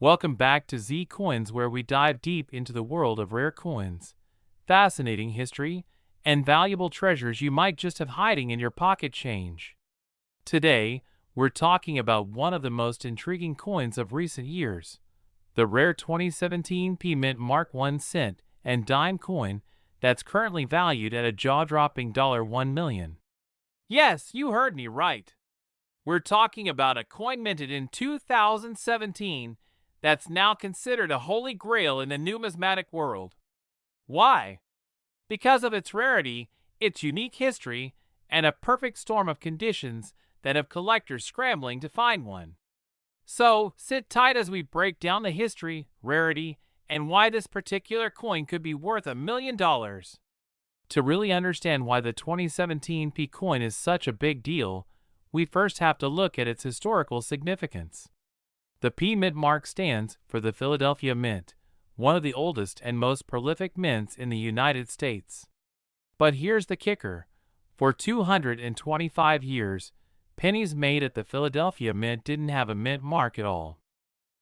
Welcome back to Z Coins, where we dive deep into the world of rare coins, fascinating history, and valuable treasures you might just have hiding in your pocket change. Today, we're talking about one of the most intriguing coins of recent years, the rare 2017 P Mint Mark 1 cent and dime coin that's currently valued at a jaw-dropping $1 million. Yes, you heard me right. We're talking about a coin minted in 2017 that's now considered a holy grail in the numismatic world. Why? Because of its rarity, its unique history, and a perfect storm of conditions that have collectors scrambling to find one. So, sit tight as we break down the history, rarity, and why this particular coin could be worth $1 million. To really understand why the 2017 P coin is such a big deal, we first have to look at its historical significance. The P Mint mark stands for the Philadelphia Mint, one of the oldest and most prolific mints in the United States. But here's the kicker. For 225 years, pennies made at the Philadelphia Mint didn't have a mint mark at all.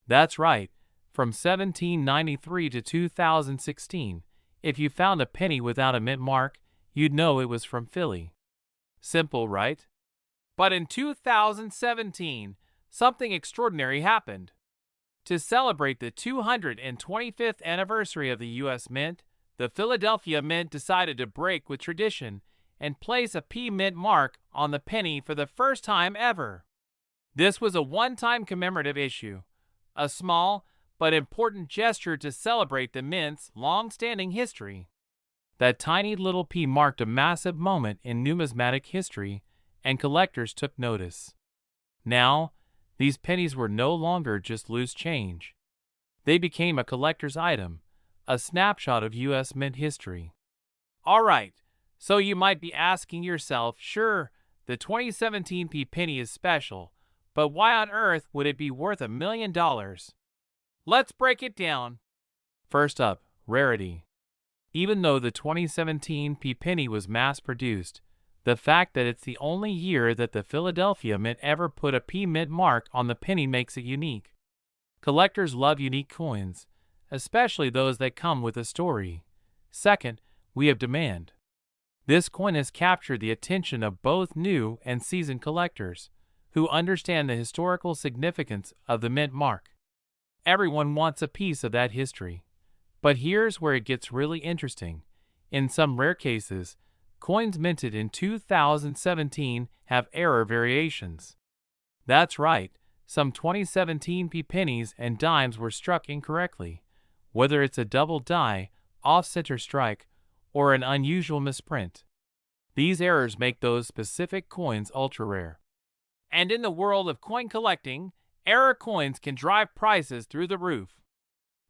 That's right, from 1793 to 2016, if you found a penny without a mint mark, you'd know it was from Philly. Simple, right? But in 2017, something extraordinary happened. To celebrate the 225th anniversary of the U.S. Mint, the Philadelphia Mint decided to break with tradition and place a P Mint mark on the penny for the first time ever. This was a one-time commemorative issue, a small but important gesture to celebrate the Mint's long-standing history. That tiny little P marked a massive moment in numismatic history, and collectors took notice. Now, these pennies were no longer just loose change. They became a collector's item, a snapshot of U.S. Mint history. All right, so you might be asking yourself, sure, the 2017 P penny is special, but why on earth would it be worth $1 million? Let's break it down. First up, rarity. Even though the 2017 P penny was mass-produced, the fact that it's the only year that the Philadelphia Mint ever put a P Mint mark on the penny makes it unique. Collectors love unique coins, especially those that come with a story. Second, we have demand. This coin has captured the attention of both new and seasoned collectors, who understand the historical significance of the Mint mark. Everyone wants a piece of that history. But here's where it gets really interesting. In some rare cases, coins minted in 2017 have error variations. That's right, some 2017 P pennies and dimes were struck incorrectly, whether it's a double die, off-center strike, or an unusual misprint. These errors make those specific coins ultra rare. And in the world of coin collecting, error coins can drive prices through the roof.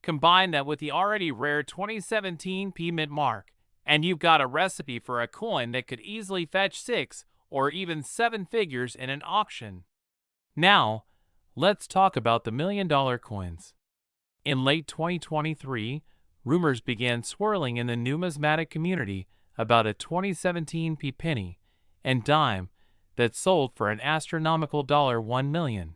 Combine that with the already rare 2017 P Mint mark, and you've got a recipe for a coin that could easily fetch 6 or even 7 figures in an auction. Now, let's talk about the $1 million coins. In late 2023, rumors began swirling in the numismatic community about a 2017 P penny and dime that sold for an astronomical $1 million.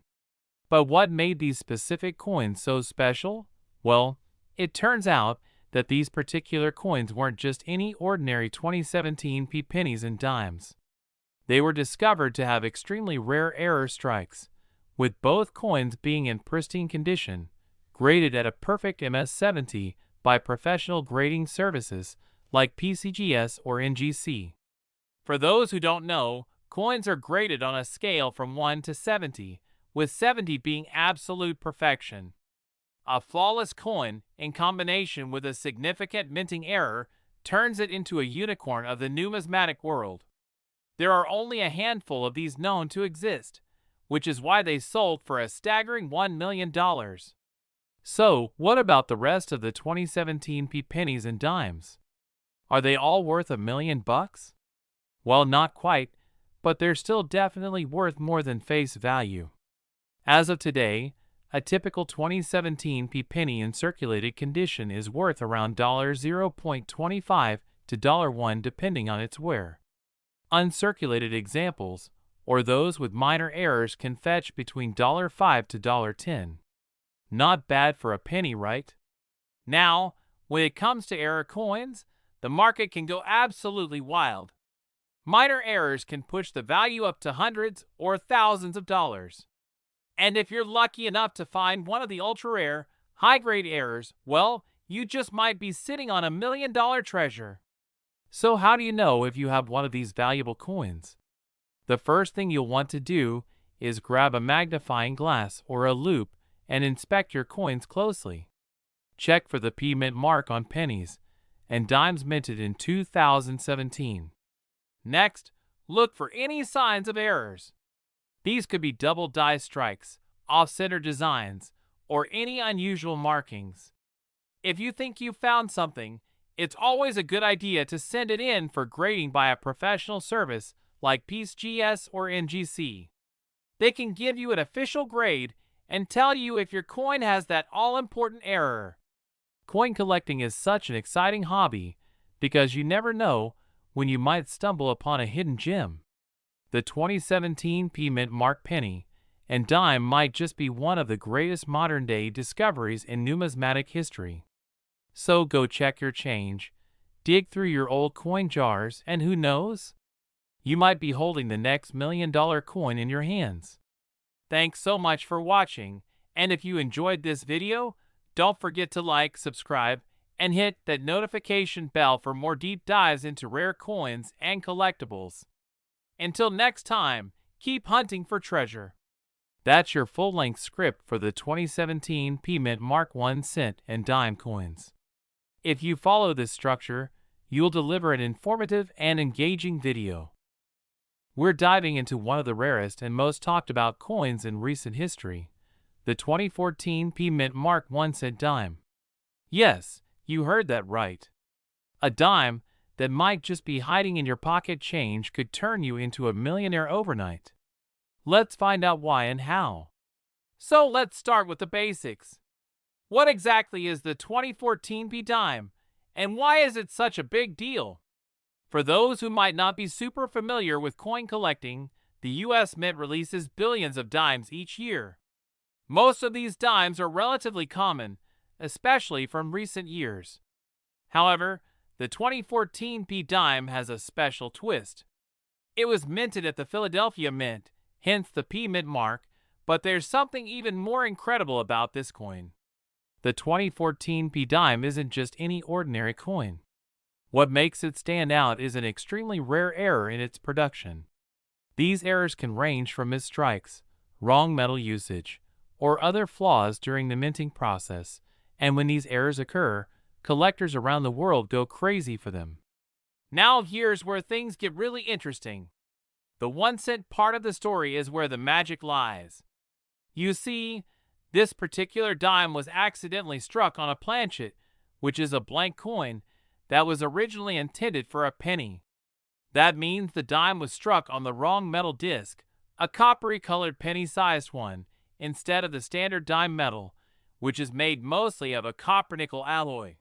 But what made these specific coins so special? Well, it turns out that these particular coins weren't just any ordinary 2017 P pennies and dimes. They were discovered to have extremely rare error strikes, with both coins being in pristine condition, graded at a perfect MS-70 by professional grading services like PCGS or NGC. For those who don't know, coins are graded on a scale from 1 to 70, with 70 being absolute perfection. A flawless coin, in combination with a significant minting error, turns it into a unicorn of the numismatic world. There are only a handful of these known to exist, which is why they sold for a staggering $1 million. So, what about the rest of the 2017 P pennies and dimes? Are they all worth $1 million? Well, not quite, but they're still definitely worth more than face value. As of today, a typical 2017 P penny in circulated condition is worth around $0.25 to $1 depending on its wear. Uncirculated examples, or those with minor errors, can fetch between $5 to $10. Not bad for a penny, right? Now, when it comes to error coins, the market can go absolutely wild. Minor errors can push the value up to hundreds or thousands of dollars. And if you're lucky enough to find one of the ultra-rare, high-grade errors, well, you just might be sitting on $1 million treasure. So how do you know if you have one of these valuable coins? The first thing you'll want to do is grab a magnifying glass or a loupe and inspect your coins closely. Check for the P mint mark on pennies and dimes minted in 2017. Next, look for any signs of errors. These could be double die strikes, off-center designs, or any unusual markings. If you think you found something, it's always a good idea to send it in for grading by a professional service like PCGS or NGC. They can give you an official grade and tell you if your coin has that all-important error. Coin collecting is such an exciting hobby because you never know when you might stumble upon a hidden gem. The 2017 P Mint mark penny and dime might just be one of the greatest modern-day discoveries in numismatic history. So go check your change, dig through your old coin jars, and who knows? You might be holding the next $1 million coin in your hands. Thanks so much for watching, and if you enjoyed this video, don't forget to like, subscribe, and hit that notification bell for more deep dives into rare coins and collectibles. Until next time, keep hunting for treasure. That's your full-length script for the 2017 P Mint Mark 1 cent and dime coins. If you follow this structure, you'll deliver an informative and engaging video. We're diving into one of the rarest and most talked about coins in recent history, the 2014 P Mint Mark 1 cent dime. Yes, you heard that right. A dime that might just be hiding in your pocket change could turn you into a millionaire overnight. Let's find out why and how. So let's start with the basics. What exactly is the 2014 P dime, and why is it such a big deal? For those who might not be super familiar with coin collecting, the US Mint releases billions of dimes each year. Most of these dimes are relatively common, especially from recent years. However, the 2014 P dime has a special twist. It was minted at the Philadelphia Mint, hence the P Mint mark, but there's something even more incredible about this coin. The 2014 P dime isn't just any ordinary coin. What makes it stand out is an extremely rare error in its production. These errors can range from misstrikes, wrong metal usage, or other flaws during the minting process, and when these errors occur, collectors around the world go crazy for them. Now here's where things get really interesting. The 1 cent part of the story is where the magic lies. You see, this particular dime was accidentally struck on a planchet, which is a blank coin, that was originally intended for a penny. That means the dime was struck on the wrong metal disc, a coppery-colored penny-sized one, instead of the standard dime metal, which is made mostly of a copper-nickel alloy.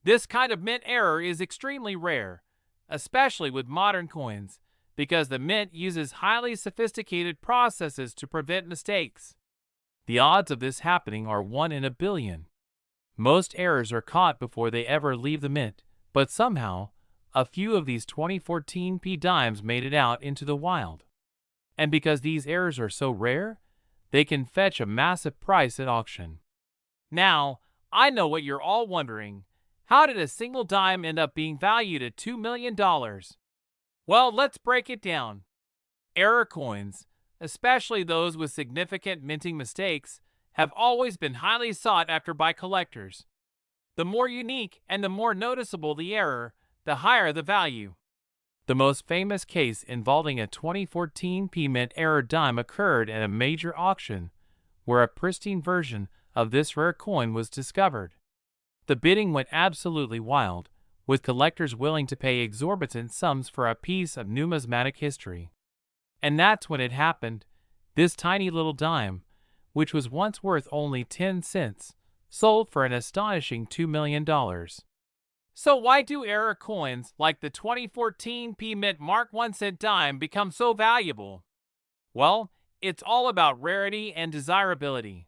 This kind of mint error is extremely rare, especially with modern coins, because the mint uses highly sophisticated processes to prevent mistakes. The odds of this happening are 1 in a billion. Most errors are caught before they ever leave the mint, but somehow, a few of these 2014 P dimes made it out into the wild. And because these errors are so rare, they can fetch a massive price at auction. Now, I know what you're all wondering. How did a single dime end up being valued at $2 million? Well, let's break it down. Error coins, especially those with significant minting mistakes, have always been highly sought after by collectors. The more unique and the more noticeable the error, the higher the value. The most famous case involving a 2014 P Mint error dime occurred at a major auction, where a pristine version of this rare coin was discovered. The bidding went absolutely wild, with collectors willing to pay exorbitant sums for a piece of numismatic history. And that's when it happened. This tiny little dime, which was once worth only 10 cents, sold for an astonishing $2 million. So why do error coins like the 2014 P Mint Mark 1 cent dime become so valuable? Well, it's all about rarity and desirability.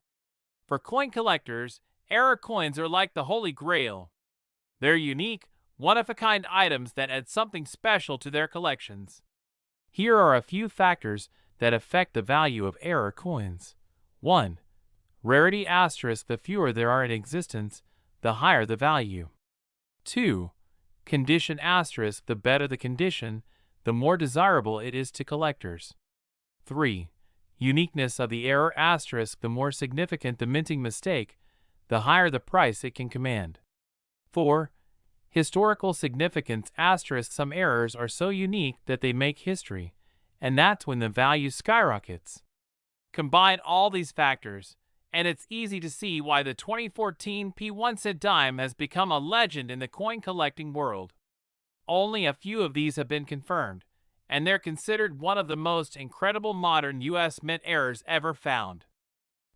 For coin collectors, error coins are like the holy grail. They're unique, one-of-a-kind items that add something special to their collections. Here are a few factors that affect the value of error coins. 1. Rarity asterisk. The fewer there are in existence, the higher the value. 2. Condition asterisk. The better the condition, the more desirable it is to collectors. 3. Uniqueness of the error asterisk. The more significant the minting mistake, the higher the price it can command. 4. Historical significance asterisk. Some errors are so unique that they make history, and that's when the value skyrockets. Combine all these factors, and it's easy to see why the 2014 P1 dime has become a legend in the coin collecting world. Only a few of these have been confirmed, and they're considered one of the most incredible modern US mint errors ever found.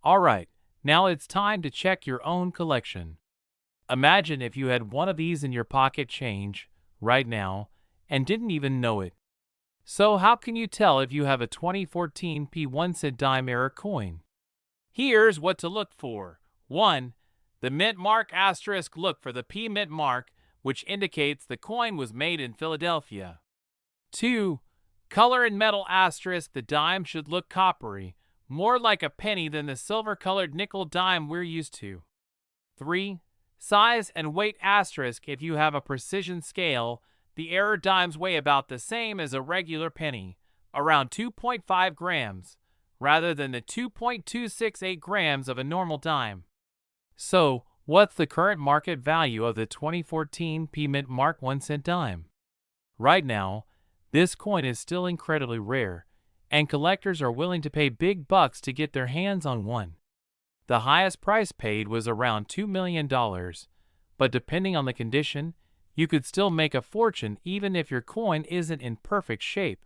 Alright, now it's time to check your own collection. Imagine if you had one of these in your pocket change right now and didn't even know it. So how can you tell if you have a 2014 P1 dime error coin? Here's what to look for. 1. The mint mark asterisk. Look for the P mint mark, which indicates the coin was made in Philadelphia. 2. Color and metal asterisk. The dime should look coppery, more like a penny than the silver-colored nickel dime we're used to. 3. Size and weight asterisk. If you have a precision scale, the error dimes weigh about the same as a regular penny, around 2.5 grams, rather than the 2.268 grams of a normal dime. So, what's the current market value of the 2014 P Mint Mark 1 cent dime? Right now, this coin is still incredibly rare, and collectors are willing to pay big bucks to get their hands on one. The highest price paid was around $2 million, but depending on the condition, you could still make a fortune even if your coin isn't in perfect shape.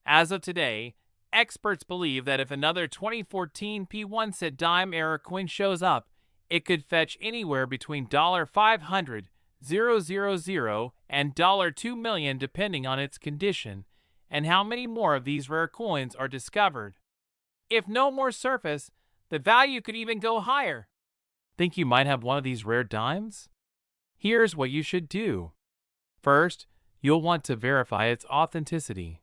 As of today, experts believe that if another 2014 P1 dime error coin shows up, it could fetch anywhere between $500,000 and $2 million depending on its condition and how many more of these rare coins are discovered. If no more surface, the value could even go higher. Think you might have one of these rare dimes? Here's what you should do. First, you'll want to verify its authenticity.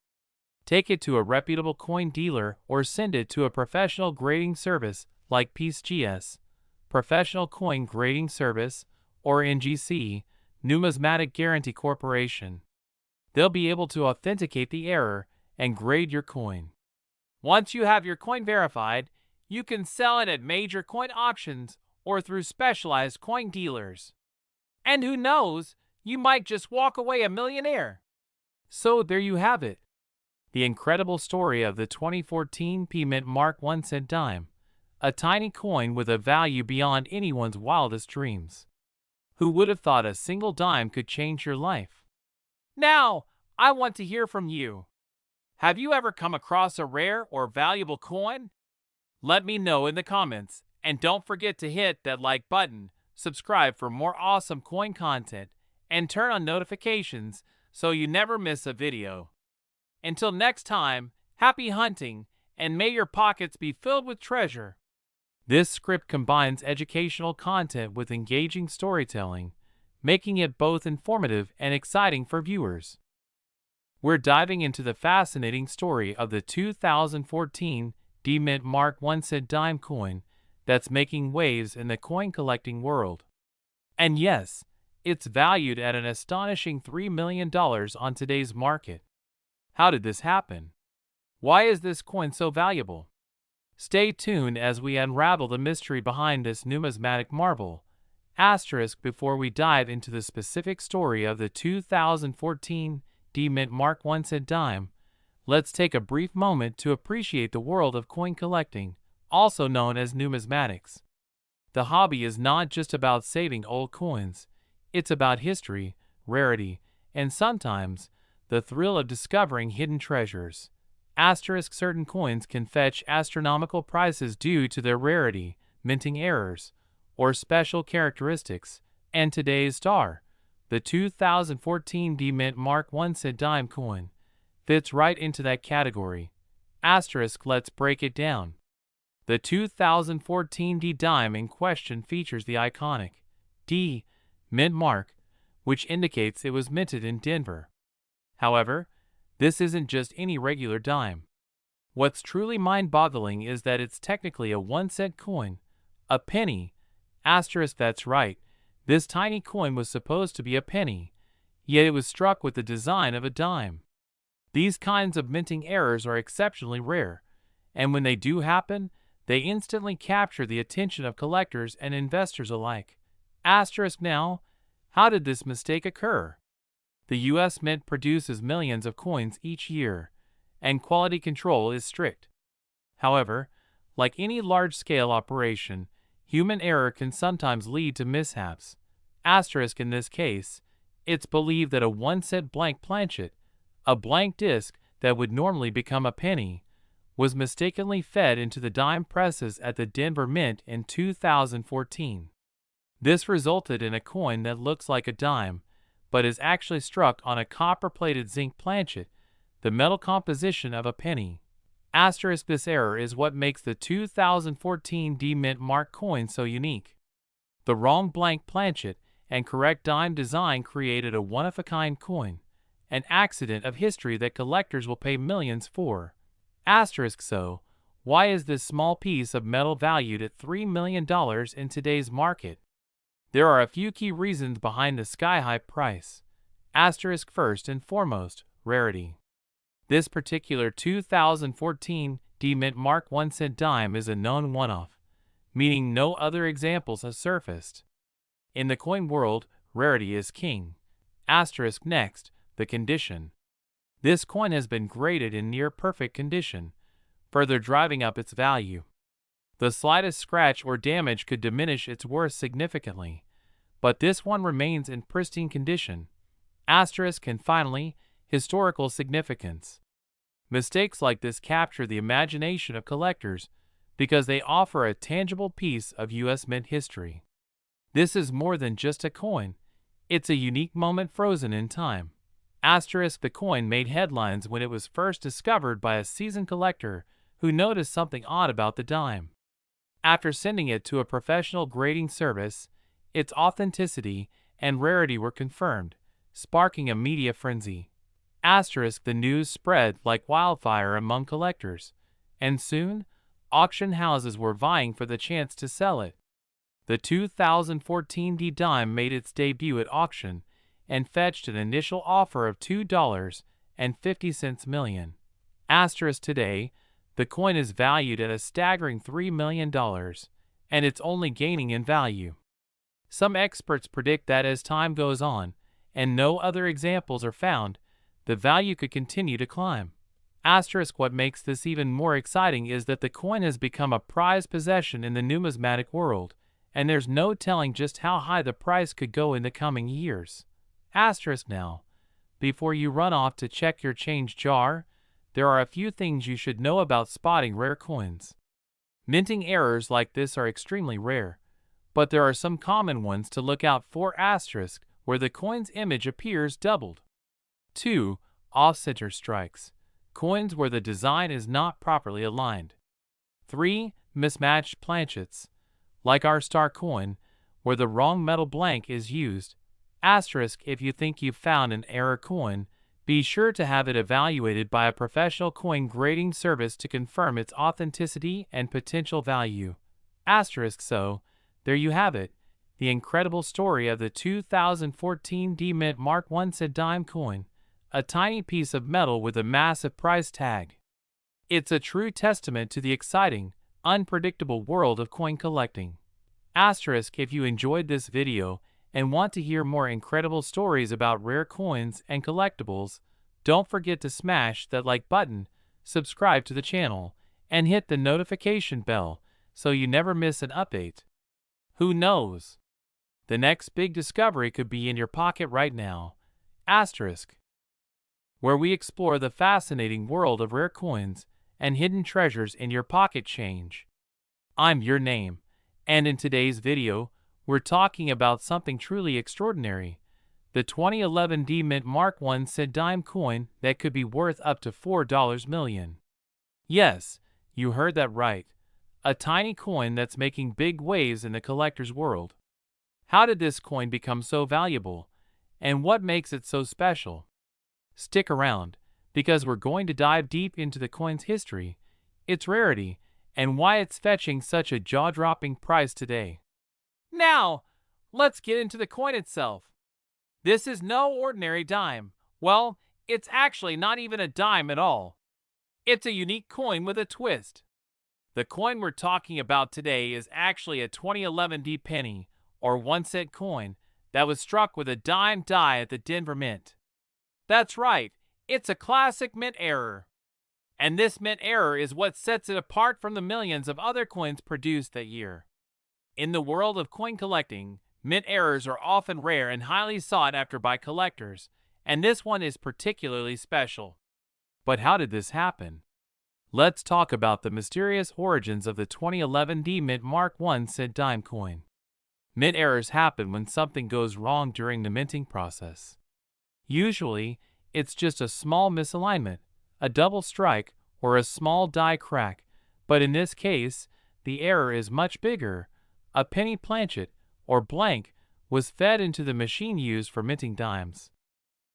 Take it to a reputable coin dealer or send it to a professional grading service like PCGS, Professional Coin Grading Service, or NGC, Numismatic Guarantee Corporation. They'll be able to authenticate the error and grade your coin. Once you have your coin verified, you can sell it at major coin auctions or through specialized coin dealers. And who knows, you might just walk away a millionaire. So there you have it. The incredible story of the 2014 P Mint Mark 1 cent dime, a tiny coin with a value beyond anyone's wildest dreams. Who would have thought a single dime could change your life? Now, I want to hear from you. Have you ever come across a rare or valuable coin? Let me know in the comments, and don't forget to hit that like button, subscribe for more awesome coin content, and turn on notifications so you never miss a video. Until next time, happy hunting, and may your pockets be filled with treasure. This script combines educational content with engaging storytelling, making it both informative and exciting for viewers. We're diving into the fascinating story of the 2014 D Mint Mark 1 cent dime coin that's making waves in the coin collecting world. And yes, it's valued at an astonishing $3 million on today's market. How did this happen? Why is this coin so valuable? Stay tuned as we unravel the mystery behind this numismatic marvel. Asterisk before we dive into the specific story of the 2014 D Mint Mark 1 cent dime, let's take a brief moment to appreciate the world of coin collecting, also known as numismatics. The hobby is not just about saving old coins, it's about history, rarity, and sometimes the thrill of discovering hidden treasures. Asterisk certain coins can fetch astronomical prices due to their rarity, minting errors, or special characteristics, and today's star, the 2014 D Mint Mark 1 cent dime coin, fits right into that category. Asterisk let's break it down. The 2014 D dime in question features the iconic D mint mark, which indicates it was minted in Denver. However, this isn't just any regular dime. What's truly mind-boggling is that it's technically a 1-cent coin, a penny. Asterisk, that's right, this tiny coin was supposed to be a penny, yet it was struck with the design of a dime. These kinds of minting errors are exceptionally rare, and when they do happen, they instantly capture the attention of collectors and investors alike. Asterisk now, how did this mistake occur? The U.S. Mint produces millions of coins each year, and quality control is strict. However, like any large-scale operation, human error can sometimes lead to mishaps. Asterisk in this case, it's believed that a 1-cent blank planchet, a blank disc that would normally become a penny, was mistakenly fed into the dime presses at the Denver Mint in 2014. This resulted in a coin that looks like a dime, but is actually struck on a copper-plated zinc planchet, the metal composition of a penny. Asterisk, this error is what makes the 2014 D Mint Mark coin so unique. The wrong blank planchet and correct dime design created a one-of-a-kind coin, an accident of history that collectors will pay millions for. Asterisk, so, why is this small piece of metal valued at $3 million in today's market? There are a few key reasons behind the sky-high price. Asterisk, first and foremost, rarity. This particular 2014 D Mint Mark 1-cent dime is a known one-off, meaning no other examples have surfaced. In the coin world, rarity is king. Asterisk, next, the condition. This coin has been graded in near-perfect condition, further driving up its value. The slightest scratch or damage could diminish its worth significantly, but this one remains in pristine condition. Asterisk, and finally, historical significance. Mistakes like this capture the imagination of collectors because they offer a tangible piece of U.S. Mint history. This is more than just a coin. It's a unique moment frozen in time. Asterisk, the coin made headlines when it was first discovered by a seasoned collector who noticed something odd about the dime. After sending it to a professional grading service, its authenticity and rarity were confirmed, sparking a media frenzy. Asterisk, the news spread like wildfire among collectors, and soon, auction houses were vying for the chance to sell it. The 2014 D dime made its debut at auction and fetched an initial offer of $2.50 million. Asterisk, today, the coin is valued at a staggering $3 million, and it's only gaining in value. Some experts predict that as time goes on, and no other examples are found, the value could continue to climb. Asterisk, what makes this even more exciting is that the coin has become a prized possession in the numismatic world, and there's no telling just how high the price could go in the coming years. Asterisk, now, before you run off to check your change jar, there are a few things you should know about spotting rare coins. Minting errors like this are extremely rare, but there are some common ones to look out for. Asterisk, where the coin's image appears doubled. 2. Off-center strikes. Coins where the design is not properly aligned. 3. Mismatched planchets. Like our star coin, where the wrong metal blank is used. Asterisk, if you think you've found an error coin, be sure to have it evaluated by a professional coin grading service to confirm its authenticity and potential value. Asterisk, so, there you have it, the incredible story of the 2014 D Mint Mark 1-cent dime coin, a tiny piece of metal with a massive price tag. It's a true testament to the exciting, unpredictable world of coin collecting. Asterisk, if you enjoyed this video and want to hear more incredible stories about rare coins and collectibles, don't forget to smash that like button, subscribe to the channel, and hit the notification bell so you never miss an update. Who knows? The next big discovery could be in your pocket right now. Asterisk, where we explore the fascinating world of rare coins and hidden treasures in your pocket change. I'm your name, and in today's video, we're talking about something truly extraordinary, the 2011 D Mint Mark 1-cent dime coin that could be worth up to $4 million. Yes, you heard that right, a tiny coin that's making big waves in the collector's world. How did this coin become so valuable, and what makes it so special? Stick around, because we're going to dive deep into the coin's history, its rarity, and why it's fetching such a jaw-dropping price today. Now, let's get into the coin itself. This is no ordinary dime. Well, it's actually not even a dime at all. It's a unique coin with a twist. The coin we're talking about today is actually a 2011 D penny, or 1-cent coin, that was struck with a dime die at the Denver Mint. That's right, it's a classic mint error. And this mint error is what sets it apart from the millions of other coins produced that year. In the world of coin collecting, mint errors are often rare and highly sought after by collectors, and this one is particularly special. But how did this happen? Let's talk about the mysterious origins of the 2011 D Mint Mark 1-cent dime coin. Mint errors happen when something goes wrong during the minting process. Usually, it's just a small misalignment, a double strike, or a small die crack, but in this case, the error is much bigger. A penny planchet, or blank, was fed into the machine used for minting dimes.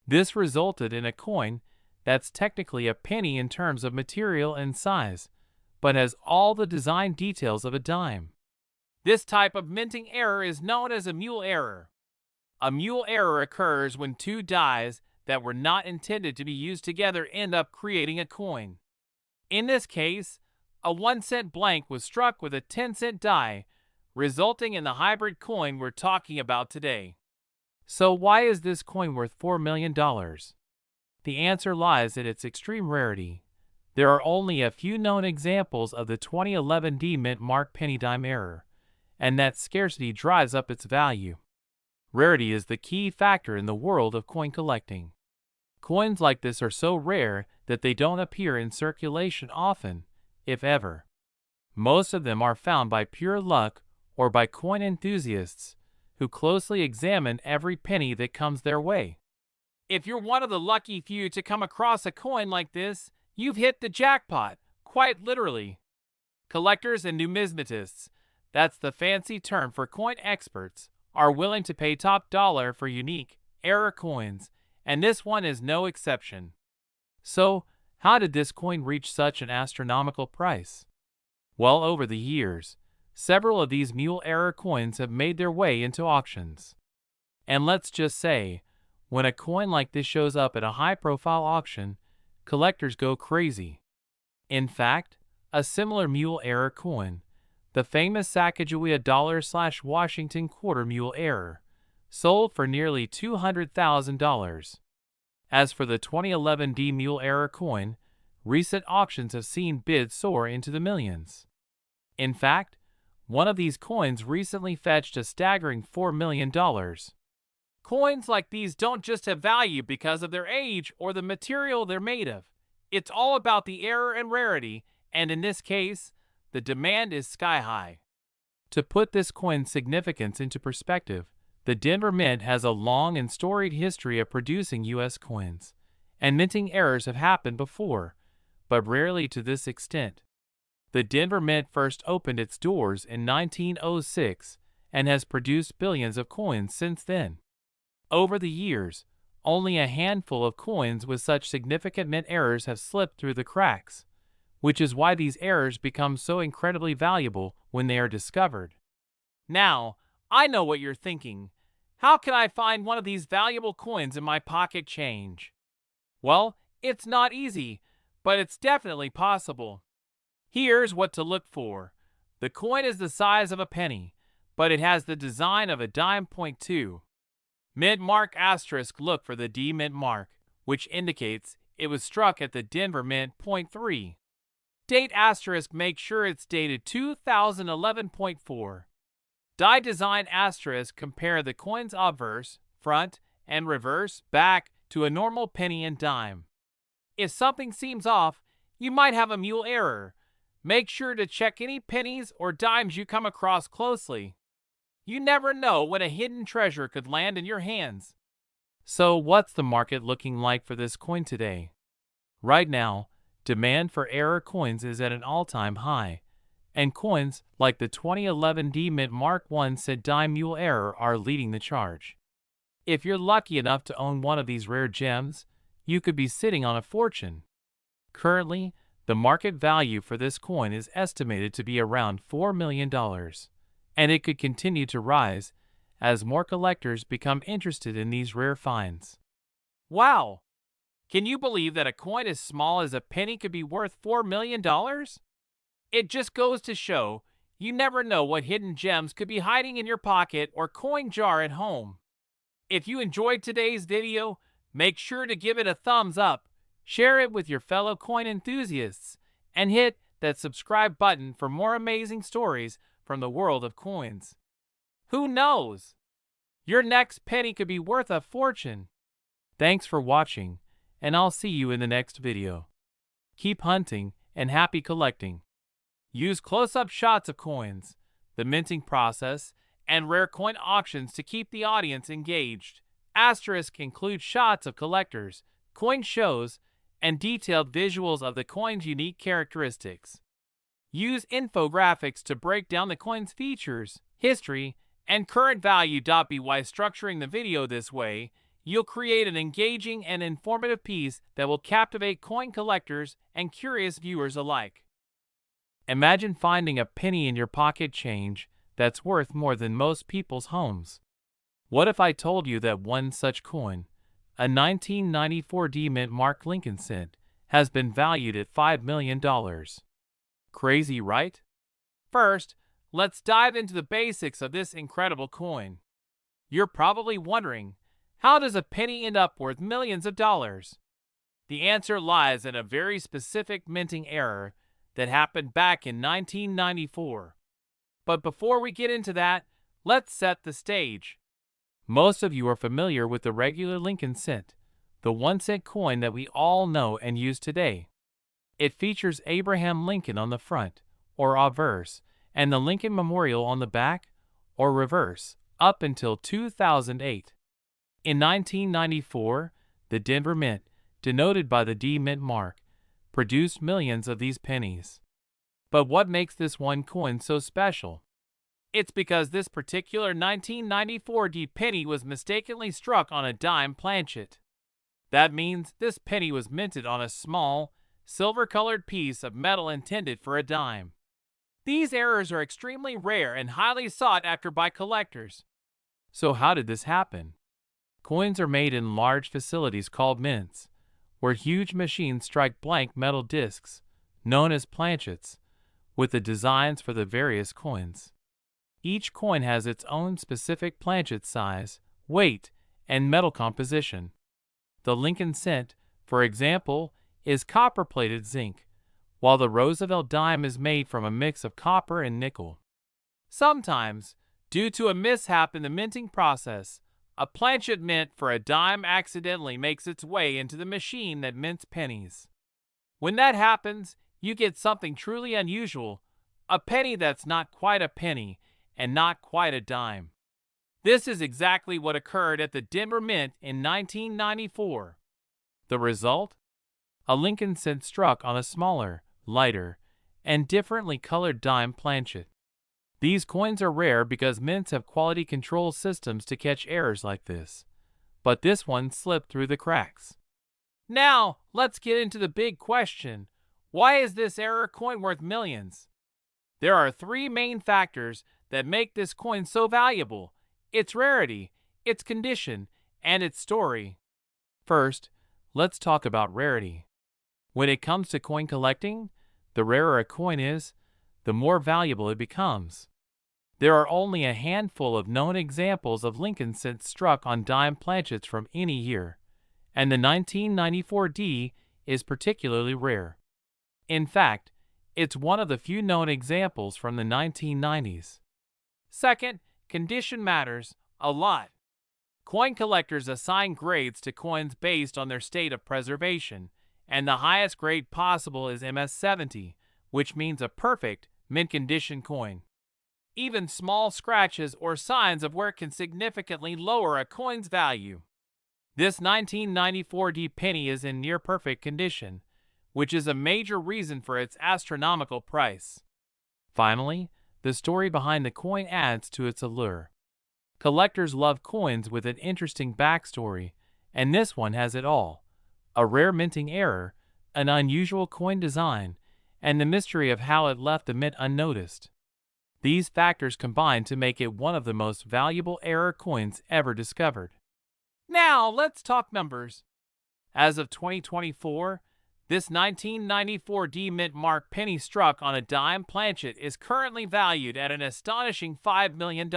This resulted in a coin that's technically a penny in terms of material and size, but has all the design details of a dime. This type of minting error is known as a mule error. A mule error occurs when two dies that were not intended to be used together end up creating a coin. In this case, a 1-cent blank was struck with a 10-cent die, resulting in the hybrid coin we're talking about today. So why is this coin worth $4 million? The answer lies in its extreme rarity. There are only a few known examples of the 2011 D Mint Mark penny dime error, and that scarcity drives up its value. Rarity is the key factor in the world of coin collecting. Coins like this are so rare that they don't appear in circulation often, if ever. Most of them are found by pure luck or by coin enthusiasts who closely examine every penny that comes their way. If you're one of the lucky few to come across a coin like this, you've hit the jackpot, quite literally. Collectors and numismatists, that's the fancy term for coin experts, are willing to pay top dollar for unique, error coins, and this one is no exception. So, how did this coin reach such an astronomical price? Well, over the years, several of these mule error coins have made their way into auctions. And let's just say, when a coin like this shows up at a high-profile auction, collectors go crazy. In fact, a similar mule error coin, the famous Sacagawea $/Washington quarter mule error, sold for nearly $200,000. As for the 2011 D mule error coin, recent auctions have seen bids soar into the millions. In fact, one of these coins recently fetched a staggering $4 million. Coins like these don't just have value because of their age or the material they're made of. It's all about the error and rarity, and in this case, the demand is sky high. To put this coin's significance into perspective, the Denver Mint has a long and storied history of producing U.S. coins, and minting errors have happened before, but rarely to this extent. The Denver Mint first opened its doors in 1906 and has produced billions of coins since then. Over the years, only a handful of coins with such significant mint errors have slipped through the cracks, which is why these errors become so incredibly valuable when they are discovered. Now, I know what you're thinking. How can I find one of these valuable coins in my pocket change? Well, it's not easy, but it's definitely possible. Here's what to look for. The coin is the size of a penny, but it has the design of a dime. Point 2. Mint mark asterisk. Look for the D mint mark, which indicates it was struck at the Denver Mint. Point 3. Date asterisk. Make sure it's dated 2011.4. Die design asterisk. Compare the coin's obverse, front, and reverse, back, to a normal penny and dime. If something seems off, you might have a mule error. Make sure to check any pennies or dimes you come across closely. You never know when a hidden treasure could land in your hands. So what's the market looking like for this coin today? Right now, demand for error coins is at an all-time high, and coins like the 2011 D Mint Mark 1 cent dime mule error are leading the charge. If you're lucky enough to own one of these rare gems, you could be sitting on a fortune. Currently, the market value for this coin is estimated to be around $4 million, and it could continue to rise as more collectors become interested in these rare finds. Wow! Can you believe that a coin as small as a penny could be worth $4 million? It just goes to show you never know what hidden gems could be hiding in your pocket or coin jar at home. If you enjoyed today's video, make sure to give it a thumbs up, share it with your fellow coin enthusiasts, and hit that subscribe button for more amazing stories from the world of coins. Who knows? Your next penny could be worth a fortune. Thanks for watching, and I'll see you in the next video. Keep hunting and happy collecting. Use close-up shots of coins, the minting process, and rare coin auctions to keep the audience engaged. Asterisk includes shots of collectors, coin shows, and detailed visuals of the coin's unique characteristics. Use infographics to break down the coin's features, history, and current value. By structuring the video this way, you'll create an engaging and informative piece that will captivate coin collectors and curious viewers alike. Imagine finding a penny in your pocket change that's worth more than most people's homes. What if I told you that one such coin, a 1994 D Mint Mark Lincoln cent, has been valued at $5 million? Crazy, right? First, let's dive into the basics of this incredible coin. You're probably wondering, how does a penny end up worth millions of dollars? The answer lies in a very specific minting error that happened back in 1994. But before we get into that, let's set the stage. Most of you are familiar with the regular Lincoln cent, the 1 cent coin that we all know and use today. It features Abraham Lincoln on the front, or obverse, and the Lincoln Memorial on the back, or reverse, up until 2008. In 1994, the Denver Mint, denoted by the D Mint mark, produced millions of these pennies. But what makes this one coin so special? It's because this particular 1994 D penny was mistakenly struck on a dime planchet. That means this penny was minted on a small, silver-colored piece of metal intended for a dime. These errors are extremely rare and highly sought after by collectors. So how did this happen? Coins are made in large facilities called mints, where huge machines strike blank metal discs, known as planchets, with the designs for the various coins. Each coin has its own specific planchet size, weight, and metal composition. The Lincoln cent, for example, is copper-plated zinc, while the Roosevelt dime is made from a mix of copper and nickel. Sometimes, due to a mishap in the minting process, a planchet mint for a dime accidentally makes its way into the machine that mints pennies. When that happens, you get something truly unusual, a penny that's not quite a penny and not quite a dime. This is exactly what occurred at the Denver Mint in 1994. The result? A Lincoln cent struck on a smaller, lighter, and differently colored dime planchet. These coins are rare because mints have quality control systems to catch errors like this, but this one slipped through the cracks. Now, let's get into the big question. Why is this error coin worth millions? There are 3 main factors that make this coin so valuable: its rarity, its condition, and its story. First, let's talk about rarity. When it comes to coin collecting, the rarer a coin is, the more valuable it becomes. There are only a handful of known examples of Lincoln cents struck on dime planchets from any year, and the 1994 D is particularly rare. In fact, it's one of the few known examples from the 1990s. Second, condition matters a lot. Coin collectors assign grades to coins based on their state of preservation, and the highest grade possible is MS-70, which means a perfect, mint-condition coin. Even small scratches or signs of wear can significantly lower a coin's value. This 1994 D penny is in near-perfect condition, which is a major reason for its astronomical price. Finally, the story behind the coin adds to its allure. Collectors love coins with an interesting backstory, and this one has it all: a rare minting error, an unusual coin design, and the mystery of how it left the mint unnoticed. These factors combine to make it one of the most valuable error coins ever discovered. Now, let's talk numbers. As of 2024, this 1994 D Mint Mark penny struck on a dime planchet is currently valued at an astonishing $5 million.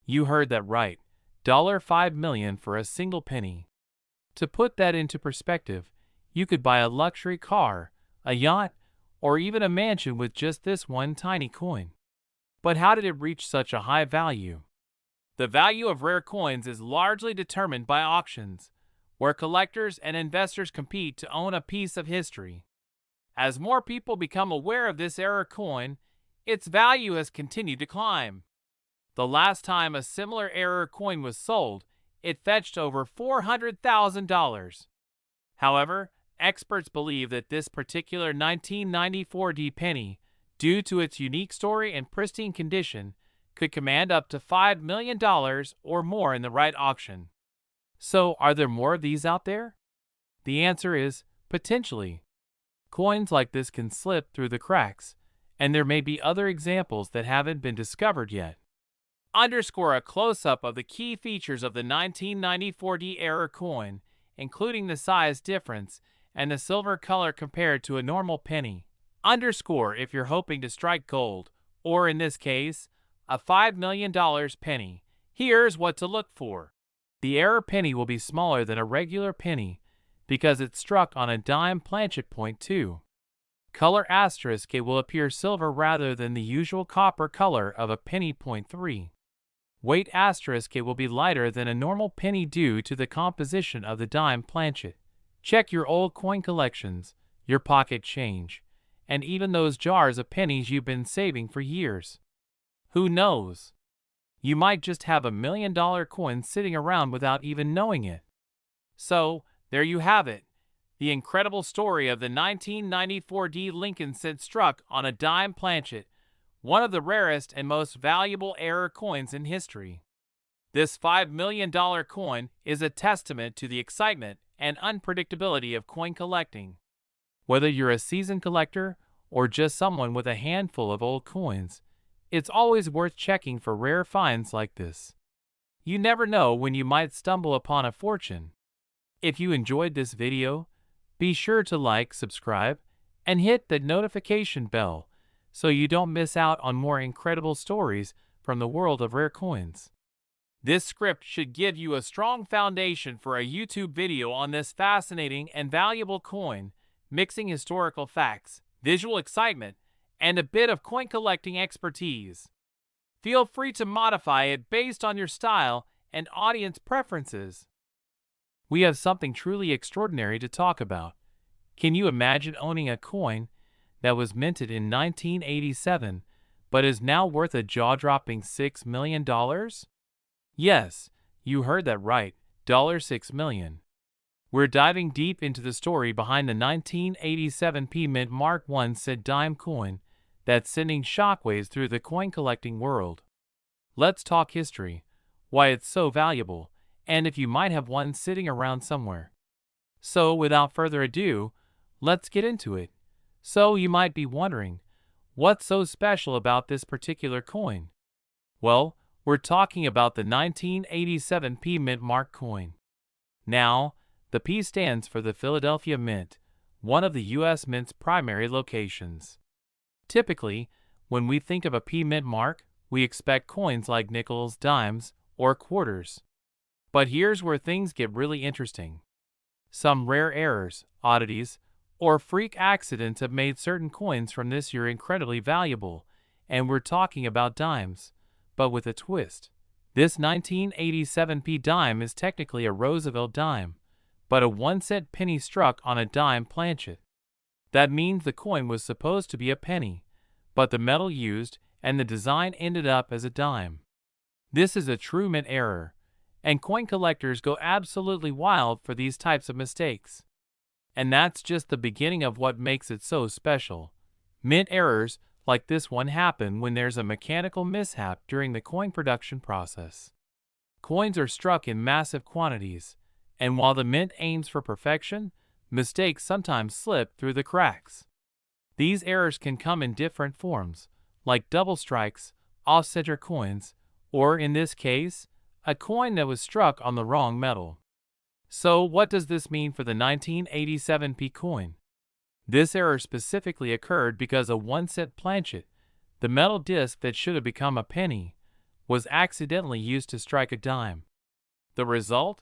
You heard that right, $5 million for a single penny. To put that into perspective, you could buy a luxury car, a yacht, or even a mansion with just this one tiny coin. But how did it reach such a high value? The value of rare coins is largely determined by auctions, where collectors and investors compete to own a piece of history. As more people become aware of this error coin, its value has continued to climb. The last time a similar error coin was sold, it fetched over $400,000. However, experts believe that this particular 1994 D penny, due to its unique story and pristine condition, could command up to $5 million or more in the right auction. So, are there more of these out there? The answer is potentially. Coins like this can slip through the cracks, and there may be other examples that haven't been discovered yet. Underscore a close-up of the key features of the 1994 D error coin, including the size difference and the silver color compared to a normal penny. Underscore if you're hoping to strike gold, or in this case, a $5 million penny. Here's what to look for. The error penny will be smaller than a regular penny because it's struck on a dime planchet point 2. Color asterisk it will appear silver rather than the usual copper color of a penny point 3. Weight asterisk it will be lighter than a normal penny due to the composition of the dime planchet. Check your old coin collections, your pocket change, and even those jars of pennies you've been saving for years. Who knows? You might just have $1 million coin sitting around without even knowing it. So, there you have it. The incredible story of the 1994 D Lincoln cent struck on a dime planchet, one of the rarest and most valuable error coins in history. This $5 million coin is a testament to the excitement and unpredictability of coin collecting. Whether you're a seasoned collector or just someone with a handful of old coins, it's always worth checking for rare finds like this. You never know when you might stumble upon a fortune. If you enjoyed this video, be sure to like, subscribe, and hit the notification bell so you don't miss out on more incredible stories from the world of rare coins. This script should give you a strong foundation for a YouTube video on this fascinating and valuable coin, mixing historical facts, visual excitement, and a bit of coin collecting expertise. Feel free to modify it based on your style and audience preferences. We have something truly extraordinary to talk about. Can you imagine owning a coin that was minted in 1987 but is now worth a jaw-dropping $6 million? Yes, you heard that right, $6 million. We're diving deep into the story behind the 1987 P Mint Mark I cent dime coin that's sending shockwaves through the coin collecting world. Let's talk history, why it's so valuable, and if you might have one sitting around somewhere. So, without further ado, let's get into it. So, you might be wondering, what's so special about this particular coin? Well, we're talking about the 1987 P Mint Mark coin. Now, the P stands for the Philadelphia Mint, one of the U.S. Mint's primary locations. Typically, when we think of a P Mint Mark, we expect coins like nickels, dimes, or quarters. But here's where things get really interesting. Some rare errors, oddities, or freak accidents have made certain coins from this year incredibly valuable, and we're talking about dimes, but with a twist. This 1987 P dime is technically a Roosevelt dime, but a 1-cent penny struck on a dime planchet. That means the coin was supposed to be a penny, but the metal used and the design ended up as a dime. This is a true mint error, and coin collectors go absolutely wild for these types of mistakes. And that's just the beginning of what makes it so special. Mint errors, like this one happen when there's a mechanical mishap during the coin production process. Coins are struck in massive quantities, and while the mint aims for perfection, mistakes sometimes slip through the cracks. These errors can come in different forms, like double strikes, off-center coins, or in this case, a coin that was struck on the wrong metal. So what does this mean for the 1987 P coin? This error specifically occurred because a 1-cent planchet, the metal disc that should have become a penny, was accidentally used to strike a dime. The result?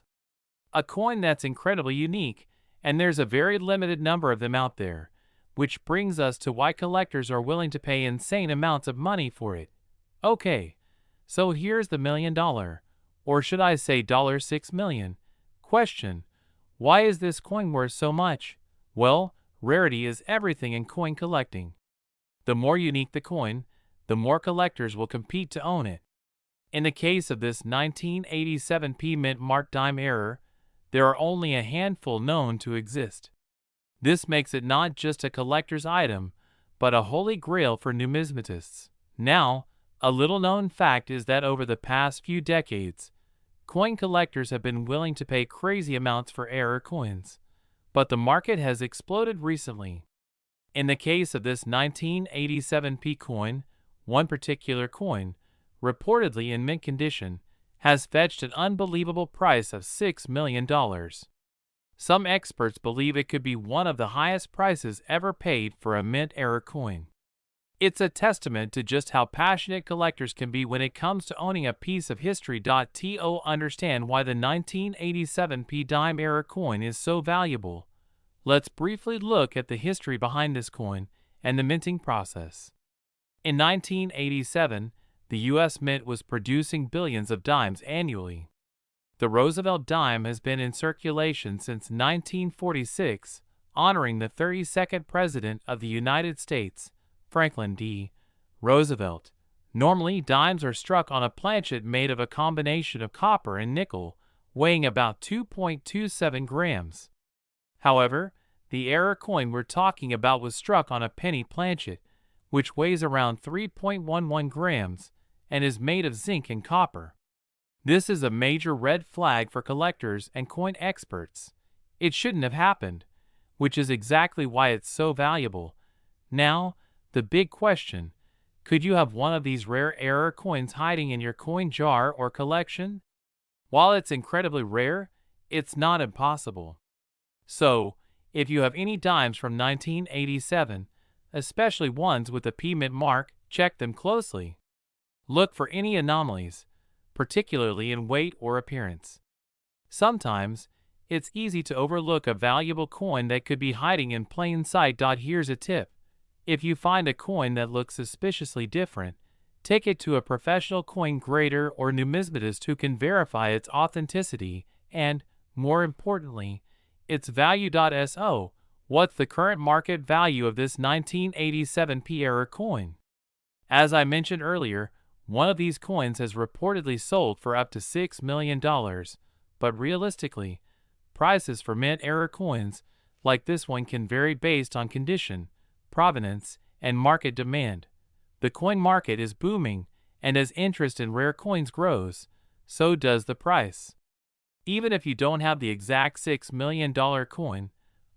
A coin that's incredibly unique, and there's a very limited number of them out there, which brings us to why collectors are willing to pay insane amounts of money for it. Okay, so here's the $1 million, or should I say $6 million, question. Why is this coin worth so much? Well, rarity is everything in coin collecting. The more unique the coin, the more collectors will compete to own it. In the case of this 1987 P mint mark dime error, there are only a handful known to exist. This makes it not just a collector's item, but a holy grail for numismatists. Now, a little-known fact is that over the past few decades, coin collectors have been willing to pay crazy amounts for error coins, but the market has exploded recently. In the case of this 1987 P coin, one particular coin, reportedly in mint condition, has fetched an unbelievable price of $6 million. Some experts believe it could be one of the highest prices ever paid for a mint error coin. It's a testament to just how passionate collectors can be when it comes to owning a piece of history. To understand why the 1987 P dime error coin is so valuable, let's briefly look at the history behind this coin and the minting process. In 1987, the U.S. Mint was producing billions of dimes annually. The Roosevelt dime has been in circulation since 1946, honoring the 32nd President of the United States, Franklin D. Roosevelt. Normally, dimes are struck on a planchet made of a combination of copper and nickel, weighing about 2.27 grams. However, the error coin we're talking about was struck on a penny planchet, which weighs around 3.11 grams and is made of zinc and copper. This is a major red flag for collectors and coin experts. It shouldn't have happened, which is exactly why it's so valuable. Now, the big question, could you have one of these rare error coins hiding in your coin jar or collection? While it's incredibly rare, it's not impossible. So, if you have any dimes from 1987, especially ones with a P mint mark, check them closely. Look for any anomalies, particularly in weight or appearance. Sometimes, it's easy to overlook a valuable coin that could be hiding in plain sight. Here's a tip. If you find a coin that looks suspiciously different, take it to a professional coin grader or numismatist who can verify its authenticity and, more importantly, its value. So, what's the current market value of this 1987 P error coin? As I mentioned earlier, one of these coins has reportedly sold for up to $6 million, but realistically, prices for mint error coins like this one can vary based on condition, provenance, and market demand. The coin market is booming, and as interest in rare coins grows, so does the price. Even if you don't have the exact $6 million coin,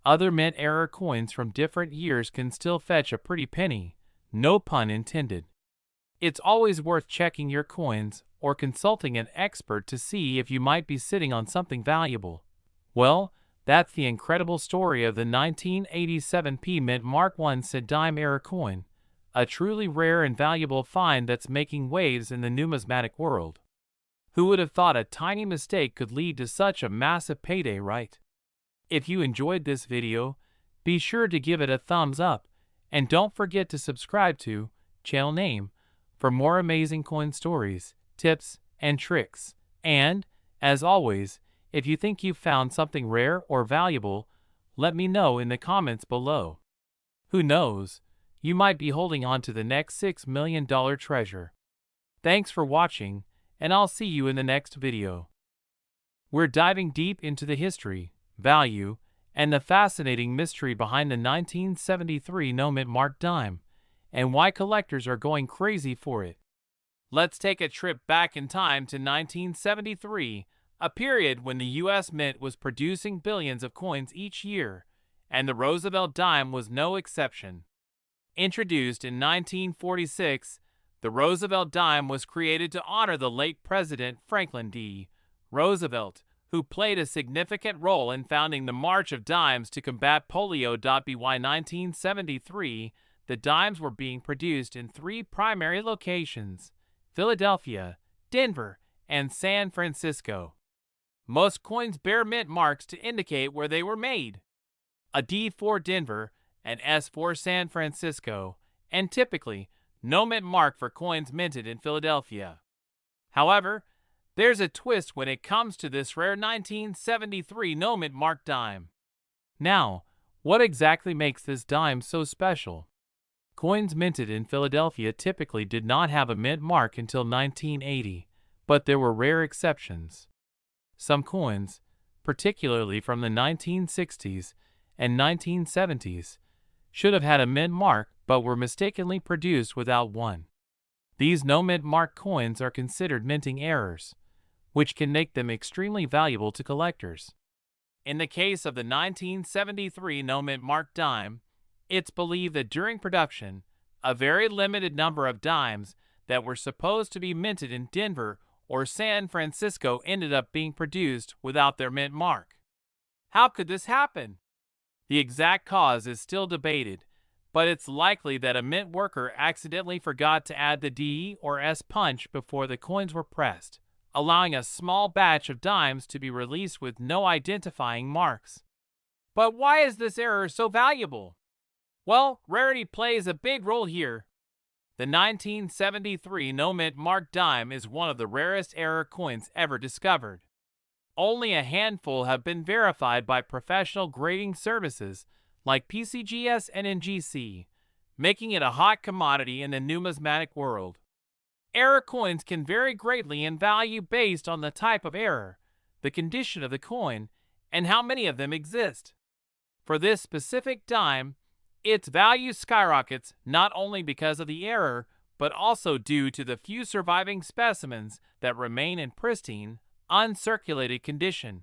other mint error coins from different years can still fetch a pretty penny, no pun intended. It's always worth checking your coins or consulting an expert to see if you might be sitting on something valuable. Well, that's the incredible story of the 1987 P mint Mark I Cent dime error coin, a truly rare and valuable find that's making waves in the numismatic world. Who would have thought a tiny mistake could lead to such a massive payday, right? If you enjoyed this video, be sure to give it a thumbs up, and don't forget to subscribe to channel name for more amazing coin stories, tips, and tricks. And, as always, if you think you've found something rare or valuable, let me know in the comments below. Who knows, you might be holding on to the next $6 million treasure. Thanks for watching, and I'll see you in the next video. We're diving deep into the history, value, and the fascinating mystery behind the 1973 no mint mark dime, and why collectors are going crazy for it. Let's take a trip back in time to 1973, a period when the U.S. Mint was producing billions of coins each year, and the Roosevelt dime was no exception. Introduced in 1946, the Roosevelt dime was created to honor the late President Franklin D. Roosevelt, who played a significant role in founding the March of Dimes to combat polio. By 1973, the dimes were being produced in 3 primary locations: Philadelphia, Denver, and San Francisco. Most coins bear mint marks to indicate where they were made: a D for Denver, an S for San Francisco, and typically no mint mark for coins minted in Philadelphia. However, there's a twist when it comes to this rare 1973 no mint mark dime. Now, what exactly makes this dime so special? Coins minted in Philadelphia typically did not have a mint mark until 1980, but there were rare exceptions. Some coins, particularly from the 1960s and 1970s, should have had a mint mark but were mistakenly produced without one. These no mint mark coins are considered minting errors, which can make them extremely valuable to collectors. In the case of the 1973 no mint mark dime, it's believed that during production, a very limited number of dimes that were supposed to be minted in Denver or San Francisco ended up being produced without their mint mark. How could this happen? The exact cause is still debated, but it's likely that a mint worker accidentally forgot to add the D or S punch before the coins were pressed, allowing a small batch of dimes to be released with no identifying marks. But why is this error so valuable? Well, rarity plays a big role here. The 1973 no mint mark dime is one of the rarest error coins ever discovered. Only a handful have been verified by professional grading services like PCGS and NGC, making it a hot commodity in the numismatic world. Error coins can vary greatly in value based on the type of error, the condition of the coin, and how many of them exist. For this specific dime, its value skyrockets not only because of the error, but also due to the few surviving specimens that remain in pristine, uncirculated condition.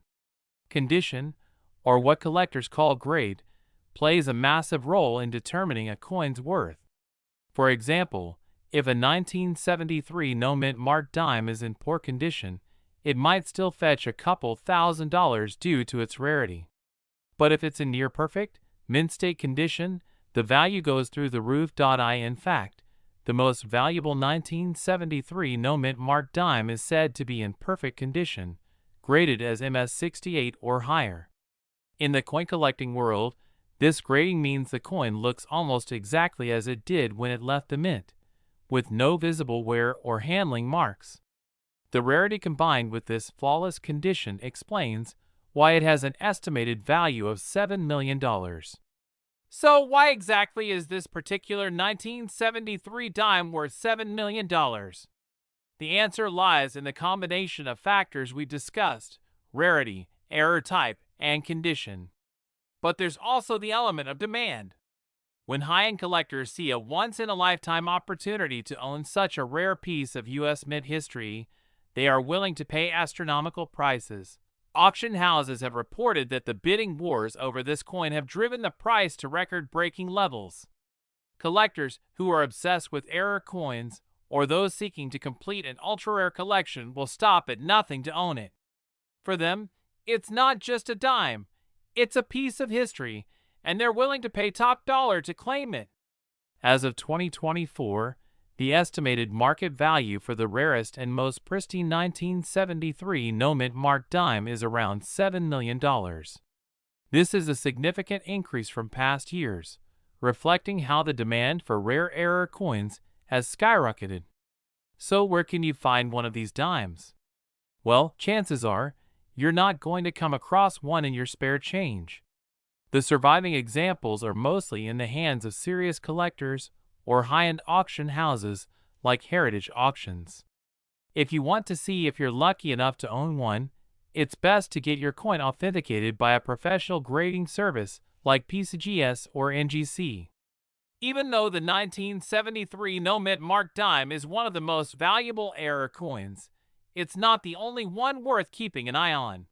Condition, or what collectors call grade, plays a massive role in determining a coin's worth. For example, if a 1973 no mint mark dime is in poor condition, it might still fetch a couple $1,000s due to its rarity. But if it's in near perfect, mint state condition, the value goes through the roof. In fact, the most valuable 1973 no mint mark dime is said to be in perfect condition, graded as MS68 or higher. In the coin collecting world, this grading means the coin looks almost exactly as it did when it left the mint, with no visible wear or handling marks. The rarity combined with this flawless condition explains why it has an estimated value of $7 million. So why exactly is this particular 1973 dime worth $7 million? The answer lies in the combination of factors we discussed: rarity, error type, and condition. But there's also the element of demand. When high-end collectors see a once-in-a-lifetime opportunity to own such a rare piece of U.S. mint history, they are willing to pay astronomical prices. Auction houses have reported that the bidding wars over this coin have driven the price to record-breaking levels. Collectors who are obsessed with error coins, or those seeking to complete an ultra-rare collection, will stop at nothing to own it. For them, it's not just a dime, it's a piece of history, and they're willing to pay top dollar to claim it. As of 2024, the estimated market value for the rarest and most pristine 1973 no mint mark dime is around $7 million. This is a significant increase from past years, reflecting how the demand for rare error coins has skyrocketed. So where can you find one of these dimes? Well, chances are, you're not going to come across one in your spare change. The surviving examples are mostly in the hands of serious collectors or high-end auction houses like heritage auctions. If you want to see if you're lucky enough to own one, it's best to get your coin authenticated by a professional grading service like PCGS or NGC. Even though the 1973 no-mint mark dime is one of the most valuable error coins, it's not the only one worth keeping an eye on.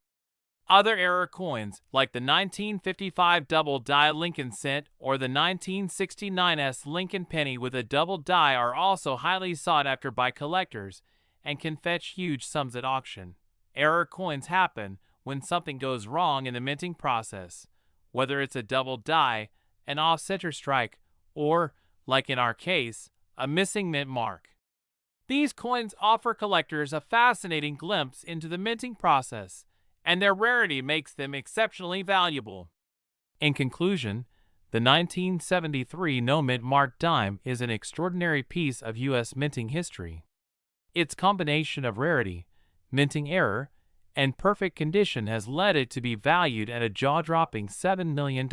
Other error coins, like the 1955 double die Lincoln cent or the 1969 Lincoln penny with a double die, are also highly sought after by collectors and can fetch huge sums at auction. Error coins happen when something goes wrong in the minting process, whether it's a double die, an off-center strike, or, like in our case, a missing mint mark. These coins offer collectors a fascinating glimpse into the minting process, and their rarity makes them exceptionally valuable. In conclusion, the 1973 no-mint mark dime is an extraordinary piece of U.S. minting history. Its combination of rarity, minting error, and perfect condition has led it to be valued at a jaw-dropping $7 million.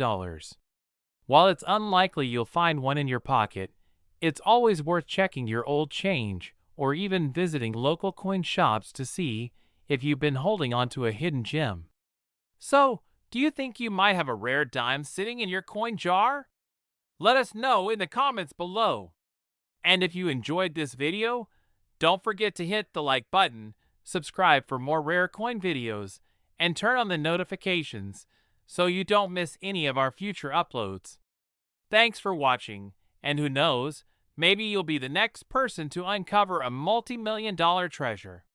While it's unlikely you'll find one in your pocket, it's always worth checking your old change or even visiting local coin shops to see if you've been holding onto a hidden gem. So, do you think you might have a rare dime sitting in your coin jar? Let us know in the comments below. And if you enjoyed this video, don't forget to hit the like button, subscribe for more rare coin videos, and turn on the notifications so you don't miss any of our future uploads. Thanks for watching, and who knows, maybe you'll be the next person to uncover a multi-million-dollar treasure.